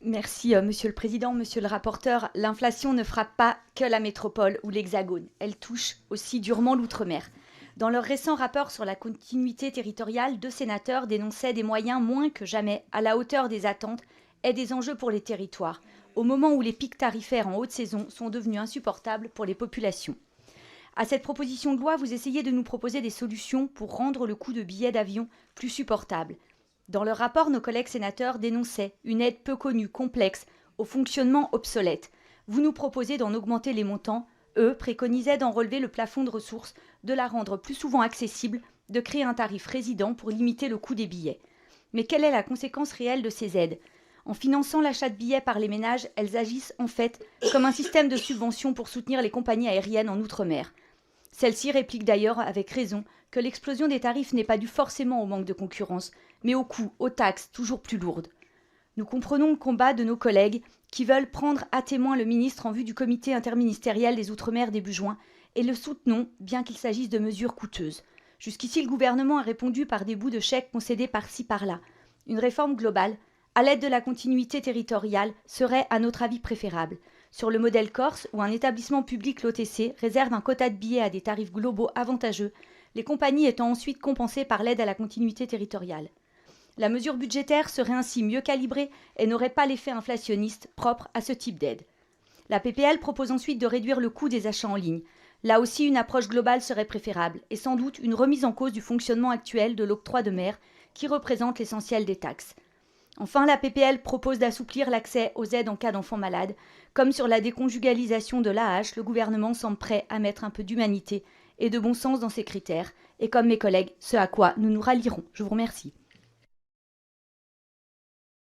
Merci, Monsieur le Président, Monsieur le rapporteur. L'inflation ne frappe pas que la métropole ou l'Hexagone. Elle touche aussi durement l'outre-mer. Dans leur récent rapport sur la continuité territoriale, 2 sénateurs dénonçaient des moyens moins que jamais à la hauteur des attentes et des enjeux pour les territoires, au moment où les pics tarifaires en haute saison sont devenus insupportables pour les populations. À cette proposition de loi, vous essayez de nous proposer des solutions pour rendre le coût de billets d'avion plus supportable. Dans leur rapport, nos collègues sénateurs dénonçaient une aide peu connue, complexe, au fonctionnement obsolète. Vous nous proposez d'en augmenter les montants. Eux préconisaient d'en relever le plafond de ressources, de la rendre plus souvent accessible, de créer un tarif résident pour limiter le coût des billets. Mais quelle est la conséquence réelle de ces aides ? En finançant l'achat de billets par les ménages, elles agissent en fait comme un système de subvention pour soutenir les compagnies aériennes en Outre-mer. Celle-ci réplique d'ailleurs avec raison que l'explosion des tarifs n'est pas due forcément au manque de concurrence, mais aux coûts, aux taxes toujours plus lourdes. Nous comprenons le combat de nos collègues qui veulent prendre à témoin le ministre en vue du comité interministériel des Outre-mer début juin et le soutenons bien qu'il s'agisse de mesures coûteuses. Jusqu'ici, le gouvernement a répondu par des bouts de chèques concédés par-ci par-là. Une réforme globale, à l'aide de la continuité territoriale, serait à notre avis préférable. Sur le modèle corse, où un établissement public l'OTC réserve un quota de billets à des tarifs globaux avantageux, les compagnies étant ensuite compensées par l'aide à la continuité territoriale. La mesure budgétaire serait ainsi mieux calibrée et n'aurait pas l'effet inflationniste propre à ce type d'aide. La PPL propose ensuite de réduire le coût des achats en ligne. Là aussi, une approche globale serait préférable et sans doute une remise en cause du fonctionnement actuel de l'octroi de mer qui représente l'essentiel des taxes. Enfin, la PPL propose d'assouplir l'accès aux aides en cas d'enfants malades. Comme sur la déconjugalisation de l'AAH, le gouvernement semble prêt à mettre un peu d'humanité et de bon sens dans ses critères. Et comme mes collègues, ce à quoi nous nous rallierons. Je vous remercie.